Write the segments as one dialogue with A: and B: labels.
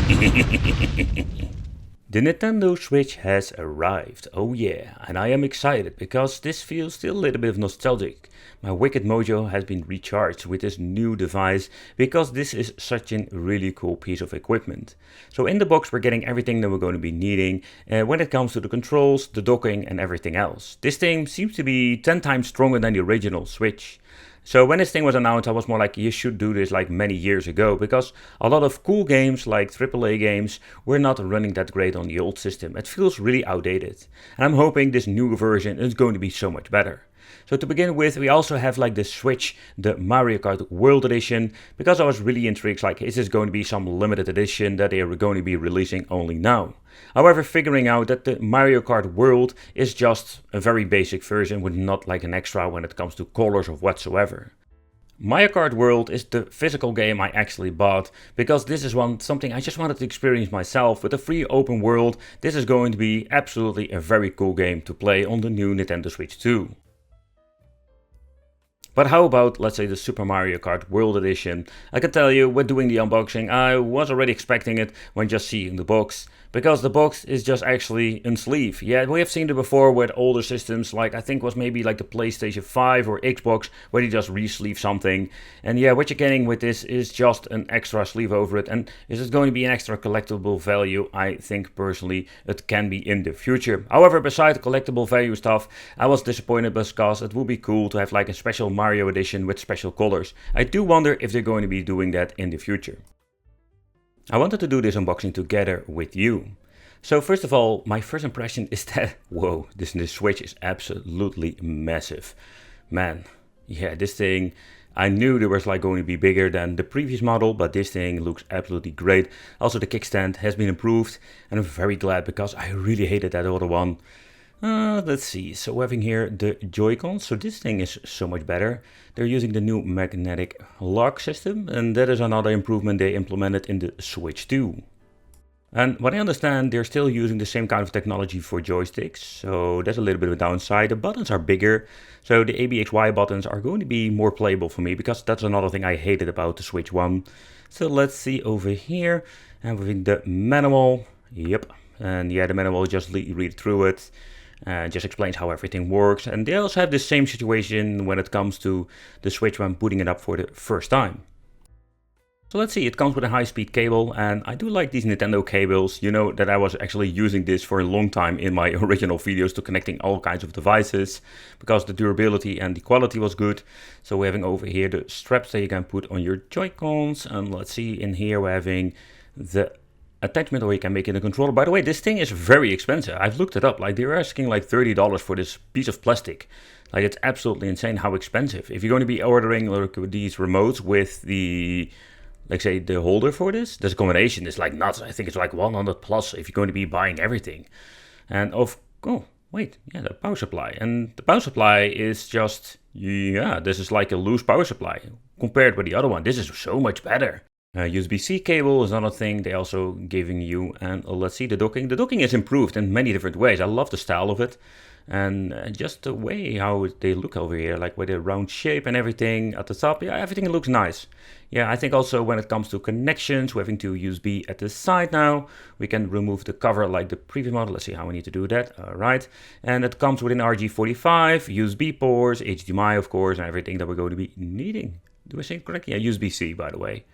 A: The Nintendo Switch has arrived, oh yeah, and I am excited because this feels still a little bit of nostalgic. My wicked mojo has been recharged with this new device because this is such a really cool piece of equipment. So in the box we're getting everything that we're going to be needing when it comes to the controls, the docking and everything else. This thing seems to be 10 times stronger than the original Switch. So when this thing was announced, I was more like, you should do this like many years ago, because a lot of cool games like AAA games were not running that great on the old system. It feels really outdated. And I'm hoping this new version is going to be so much better. So to begin with, we also have like the Switch, the Mario Kart World Edition, because I was really intrigued, like, is this going to be some limited edition that they are going to be releasing only now? However, figuring out that the Mario Kart World is just a very basic version with not like an extra when it comes to colors or whatsoever. Mario Kart World is the physical game I actually bought because this is something I just wanted to experience myself. With a free open world, this is going to be absolutely a very cool game to play on the new Nintendo Switch 2. But how about, let's say, the Super Mario Kart World Edition? I can tell you, when doing the unboxing, I was already expecting it when just seeing the box. Because the box is just actually a sleeve. Yeah, we have seen it before with older systems, like I think was maybe like the PlayStation 5 or Xbox, where you just re-sleeve something. And yeah, what you're getting with this is just an extra sleeve over it. And is it going to be an extra collectible value? I think personally it can be in the future. However, besides the collectible value stuff, I was disappointed because it would be cool to have like a special Mario edition with special colors. I do wonder if they're going to be doing that in the future. I wanted to do this unboxing together with you. So first of all, my first impression is that, whoa, this Switch is absolutely massive. Man, yeah, this thing, I knew there was like going to be bigger than the previous model, but this thing looks absolutely great. Also the kickstand has been improved and I'm very glad because I really hated that other one. Let's see, so we're having here the joycons, so this thing is so much better. They're using the new magnetic lock system, and that is another improvement they implemented in the Switch 2. And what I understand, they're still using the same kind of technology for joysticks, so that's a little bit of a downside. The buttons are bigger, so the ABXY buttons are going to be more playable for me, because that's another thing I hated about the Switch 1. So let's see over here, and within the manual, yep, and yeah, the manual, just read through it. Just explains how everything works, and they also have the same situation when it comes to the Switch when putting it up for the first time. So let's see, it comes with a high-speed cable, and I do like these Nintendo cables. You know that I was actually using this for a long time in my original videos to connecting all kinds of devices, because the durability and the quality was good. So we're having over here the straps that you can put on your Joy-Cons, and let's see, in here we're having the attachment, or you can make it a controller. By the way, this thing is very expensive. I've looked it up, like they're asking like $30 for this piece of plastic. Like, it's absolutely insane how expensive. If you're going to be ordering like these remotes with the, like say, the holder for this combination is like nuts. I think it's like 100 plus if you're going to be buying everything. And oh wait, yeah, the power supply. And the power supply is just, yeah, this is like a loose power supply compared with the other one. This is so much better. USB-C cable is another thing they also giving you, and let's see the docking. The docking is improved in many different ways. I love the style of it, and just the way how they look over here, like with the round shape and everything at the top. Yeah, everything looks nice. Yeah, I think also when it comes to connections, we're having to USB at the side now. We can remove the cover like the previous model. Let's see how we need to do that. All right, and it comes with an RJ45, USB ports, HDMI of course, and everything that we're going to be needing. Do I say it correctly? Yeah, USB-C by the way.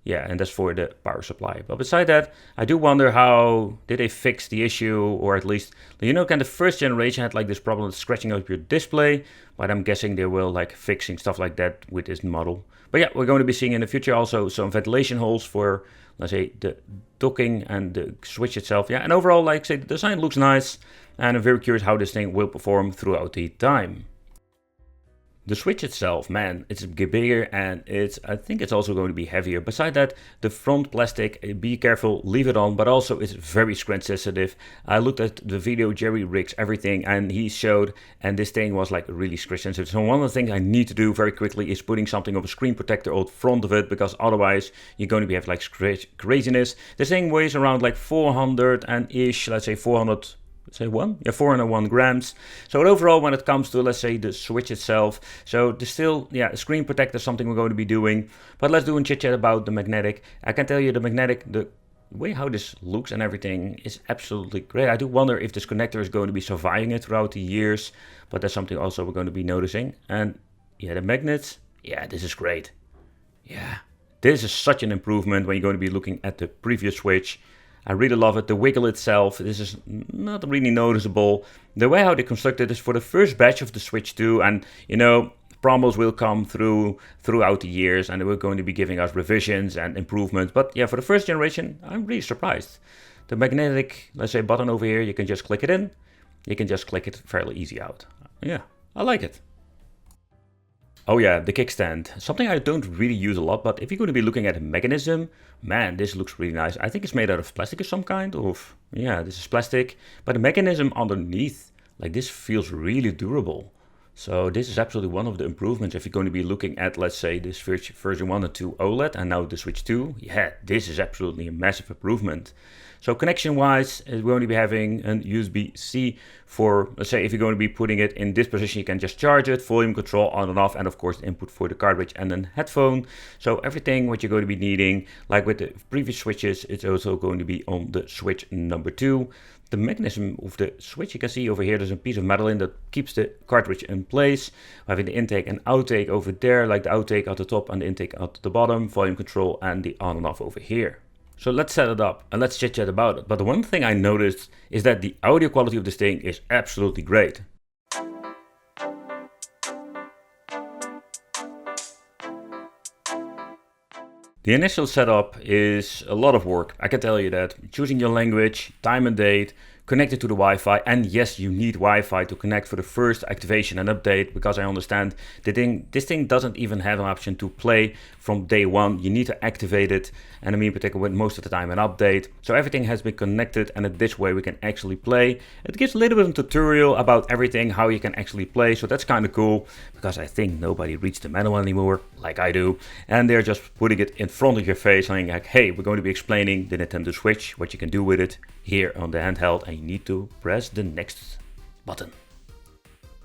A: Yeah, and that's for the power supply. But beside that, I do wonder how did they fix the issue, or at least, you know, kind of first generation had like this problem with scratching up your display, but I'm guessing they will like fixing stuff like that with this model. But yeah, we're going to be seeing in the future also some ventilation holes for, let's say, the docking and the Switch itself. Yeah, and overall, like say, the design looks nice, and I'm very curious how this thing will perform throughout the time. The Switch itself, man, it's bigger and I think it's also going to be heavier. Beside that, the front plastic, be careful, leave it on, but also it's very scratch sensitive. I looked at the video, Jerry rigs everything, and he showed, and this thing was like really scratch sensitive. So one of the things I need to do very quickly is putting something of a screen protector on front of it, because otherwise you're going to have like craziness. This thing weighs around like 400 and ish, let's say 400. Say 401 grams. So overall, when it comes to, let's say, the Switch itself, so there's still, yeah, a screen protector is something we're going to be doing. But let's do a chit chat about the magnetic. I can tell you the magnetic, the the way how this looks and everything is absolutely great. I do wonder if this connector is going to be surviving it throughout the years, but that's something also we're going to be noticing. And yeah, the magnets, yeah, this is great. Yeah, this is such an improvement when you're going to be looking at the previous Switch. I really love it. The wiggle itself, this is not really noticeable. The way how they constructed this for the first batch of the Switch 2, and you know, promos will come throughout the years, and they were going to be giving us revisions and improvements. But yeah, for the first generation, I'm really surprised. The magnetic, let's say, button over here, you can just click it in. You can just click it fairly easy out. Yeah, I like it. Oh yeah, the kickstand. Something I don't really use a lot, but if you're going to be looking at a mechanism, man, this looks really nice. I think it's made out of plastic of some kind, yeah, this is plastic. But the mechanism underneath, like this feels really durable. So this is absolutely one of the improvements if you're going to be looking at, let's say, this version 1 and 2 OLED and now the Switch 2. Yeah, this is absolutely a massive improvement. So connection-wise, we're going to be having a USB-C for, let's say, if you're going to be putting it in this position, you can just charge it, volume control on and off, and of course the input for the cartridge and then headphone. So everything what you're going to be needing, like with the previous Switches, it's also going to be on the Switch number 2. The mechanism of the Switch, you can see over here, there's a piece of metal in that keeps the cartridge in place. Having the intake and outtake over there, like the outtake at the top and the intake at the bottom, volume control and the on and off over here. So let's set it up and let's chit chat about it. But the one thing I noticed is that the audio quality of this thing is absolutely great. The initial setup is a lot of work, I can tell you that. Choosing your language, time and date, connected to the Wi-Fi, and yes, you need Wi-Fi to connect for the first activation and update, because I understand this thing doesn't even have an option to play from day one. You need to activate it, and I mean particularly with most of the time an update. So everything has been connected, and in this way we can actually play. It gives a little bit of a tutorial about everything, how you can actually play, so that's kind of cool, because I think nobody reads the manual anymore, like I do, and they're just putting it in front of your face, saying like, hey, we're going to be explaining the Nintendo Switch, what you can do with it here on the handheld, and you need to press the next button.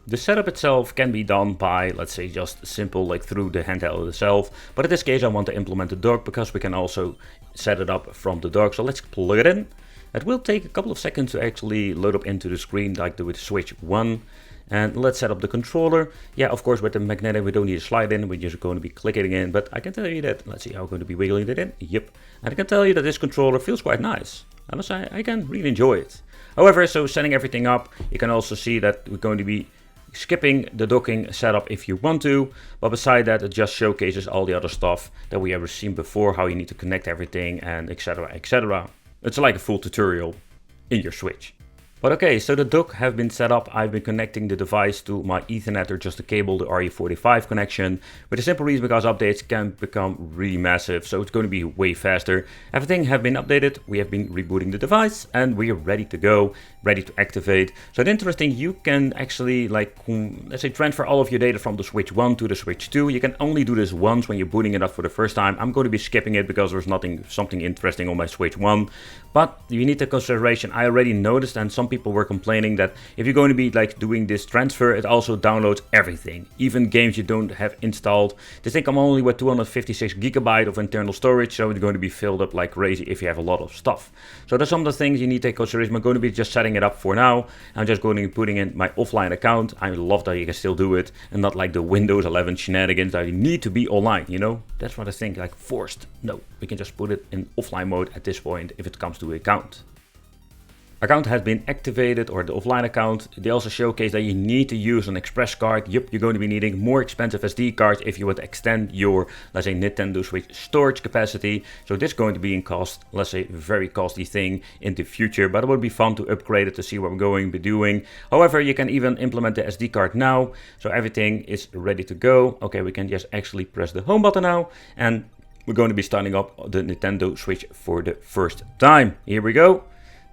A: The setup itself can be done by, let's say, just simple, like through the handheld itself, but in this case I want to implement the dock because we can also set it up from the dock. So let's plug it in. It will take a couple of seconds to actually load up into the screen like with Switch 1. And let's set up the controller. Yeah, of course, with the magnetic, we don't need to slide in. We're just going to be clicking in. But I can tell you that, let's see how I'm going to be wiggling it in. Yep. And I can tell you that this controller feels quite nice. I must say, I can really enjoy it. However, so setting everything up, you can also see that we're going to be skipping the docking setup if you want to. But beside that, it just showcases all the other stuff that we ever seen before, how you need to connect everything and etc, etc. It's like a full tutorial in your Switch. But okay, so the dock have been set up. I've been connecting the device to my Ethernet or just a cable, the RE45 connection, with a simple reason because updates can become really massive, so it's going to be way faster. Everything have been updated, we have been rebooting the device, and we are ready to go, ready to activate. So it's interesting, you can actually, like, let's say, transfer all of your data from the Switch 1 to the Switch 2. You can only do this once when you're booting it up for the first time. I'm going to be skipping it because there's something interesting on my Switch 1. But you need the consideration, I already noticed, and some people were complaining that if you're going to be like doing this transfer, it also downloads everything, even games you don't have installed. This thing comes only with 256 gigabyte of internal storage, so it's going to be filled up like crazy if you have a lot of stuff. So that's some of the things you need to take consideration. I'm going to be just setting it up for now. I'm just going to be putting in my offline account. I love that you can still do it and not like the Windows 11 shenanigans that you need to be online, you know? That's what I think, like forced. No, we can just put it in offline mode at this point if it comes to account. Account has been activated, or the offline account. They also showcase that you need to use an express card. Yep, you're going to be needing more expensive SD cards if you would extend your, let's say, Nintendo Switch storage capacity. So this is going to be in cost, let's say, very costly thing in the future, but it would be fun to upgrade it to see what we're going to be doing. However, you can even implement the SD card now. So everything is ready to go. Okay, we can just actually press the home button now, and we're going to be starting up the Nintendo Switch for the first time. Here we go.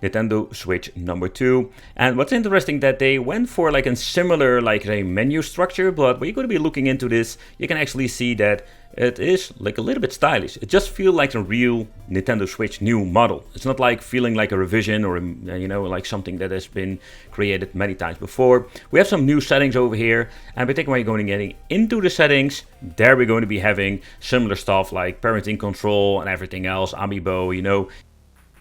A: Nintendo Switch number 2. And what's interesting that they went for like a similar like a menu structure, but when you're going to be looking into this, you can actually see that it is like a little bit stylish. It just feels like a real Nintendo Switch new model. It's not like feeling like a revision or you know, like something that has been created many times before. We have some new settings over here, and particularly when you're getting into the settings, there we're going to be having similar stuff like parenting control and everything else, Amiibo, you know.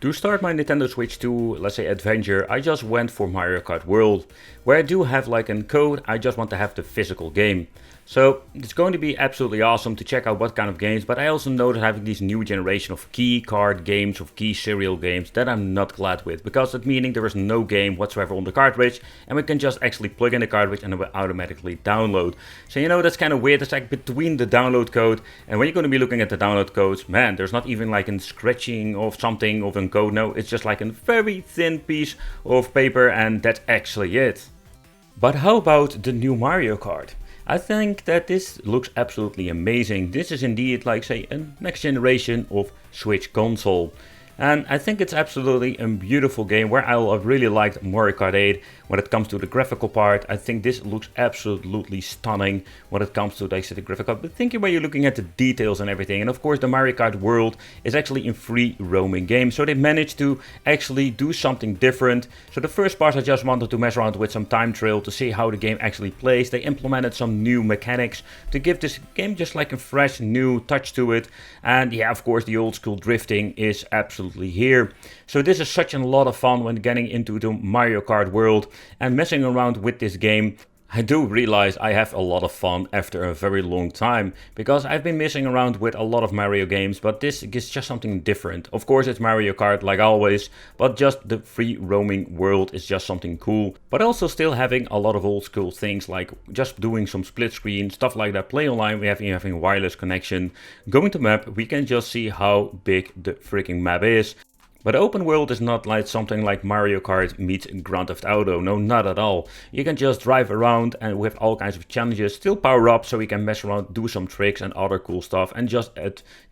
A: To start my Nintendo Switch 2, let's say adventure, I just went for Mario Kart World, where I do have like a code, I just want to have the physical game. So it's going to be absolutely awesome to check out what kind of games, but I also know that having these new generation of key card games, of key serial games, that I'm not glad with, because that meaning there is no game whatsoever on the cartridge, and we can just actually plug in the cartridge and it will automatically download. So you know, that's kind of weird, it's like between the download code, and when you're going to be looking at the download codes, man, there's not even like a scratching of something of a code, no, it's just like a very thin piece of paper, and that's actually it. But how about the new Mario Kart? I think that this looks absolutely amazing. This is indeed like, say, a next generation of Switch console. And I think it's absolutely a beautiful game where I really liked Mario Kart 8. When it comes to the graphical part, I think this looks absolutely stunning when it comes to the graphical. But thinking when you're looking at the details and everything. And of course the Mario Kart world is actually a free roaming game. So they managed to actually do something different. So the first part I just wanted to mess around with some time trail to see how the game actually plays. They implemented some new mechanics to give this game just like a fresh new touch to it. And yeah, of course the old school drifting is absolutely here. So this is such a lot of fun when getting into the Mario Kart world and messing around with this game. I do realize I have a lot of fun after a very long time, because I've been messing around with a lot of Mario games, but this is just something different. Of course it's Mario Kart like always, but just the free roaming world is just something cool. But also still having a lot of old school things like just doing some split screen, stuff like that, play online, we have having wireless connection. Going to map, we can just see how big the freaking map is. But open world is not like something like Mario Kart meets Grand Theft Auto, no, not at all. You can just drive around and we have all kinds of challenges, still power up so we can mess around, do some tricks and other cool stuff, and just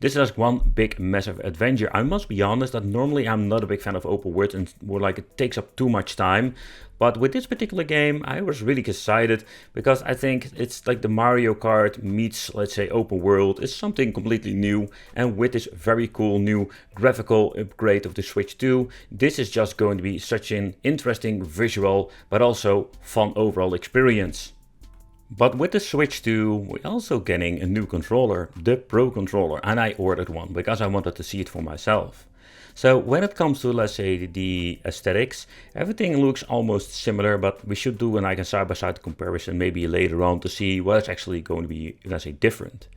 A: this is one big massive adventure. I must be honest that normally I'm not a big fan of open world and more like it takes up too much time. But with this particular game, I was really excited because I think it's like the Mario Kart meets, let's say, open world is something completely new. And with this very cool new graphical upgrade of the Switch 2, this is just going to be such an interesting visual, but also fun overall experience. But with the Switch 2, we're also getting a new controller, the Pro controller, and I ordered one because I wanted to see it for myself. So when it comes to, let's say, the aesthetics, everything looks almost similar, but we should do like a side-by-side comparison maybe later on to see what's actually going to be, let's say, different.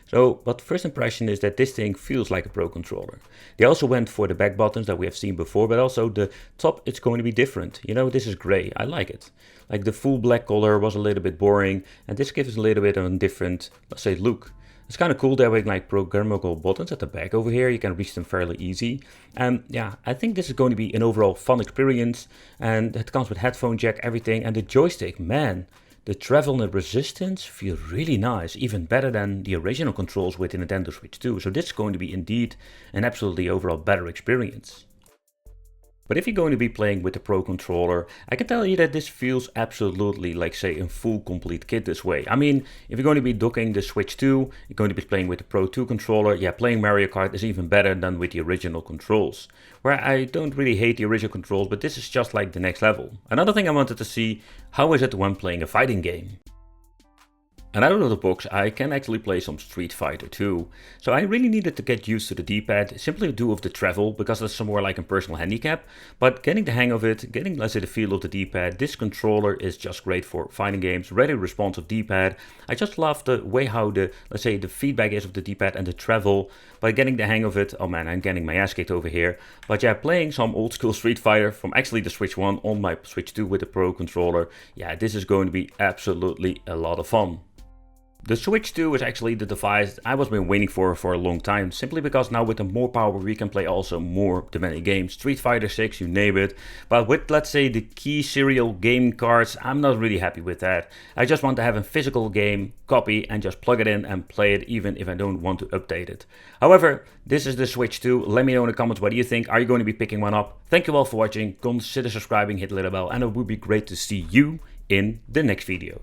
A: So, but first impression is that this thing feels like a Pro controller. They also went for the back buttons that we have seen before, but also the top, it's going to be different. You know, this is gray, I like it. Like the full black color was a little bit boring, and this gives a little bit of a different, let's say, look. It's kind of cool that we like programmable buttons at the back over here. You can reach them fairly easy. And yeah, I think this is going to be an overall fun experience. And it comes with headphone jack, everything. And the joystick, man, the travel and resistance feel really nice. Even better than the original controls with the Nintendo Switch 2. So this is going to be indeed an absolutely overall better experience. But if you're going to be playing with the Pro controller, I can tell you that this feels absolutely like, say, a full complete kit this way. I mean, if you're going to be docking the Switch 2, you're going to be playing with the Pro 2 controller, yeah, playing Mario Kart is even better than with the original controls. Where I don't really hate the original controls, but this is just like the next level. Another thing I wanted to see, how is it when playing a fighting game? And out of the box, I can actually play some Street Fighter 2. So I really needed to get used to the D-pad, simply due of the travel, because that's more like a personal handicap. But getting the hang of it, getting, let's say, the feel of the D-pad, this controller is just great for fighting games, very responsive D-pad. I just love the way how the, let's say, the feedback is of the D-pad and the travel. By getting the hang of it, oh man, I'm getting my ass kicked over here. But yeah, playing some old school Street Fighter from actually the Switch 1 on my Switch 2 with the Pro controller, yeah, this is going to be absolutely a lot of fun. The Switch 2 is actually the device I was been waiting for a long time, simply because now with the more power we can play also more demanding games, Street Fighter 6, you name it. But with, let's say, the key serial game cards, I'm not really happy with that. I just want to have a physical game copy and just plug it in and play it even if I don't want to update it. However, this is the Switch 2. Let me know in the comments what do you think. Are you going to be picking one up? Thank you all for watching. Consider subscribing, hit the little bell, and it would be great to see you in the next video.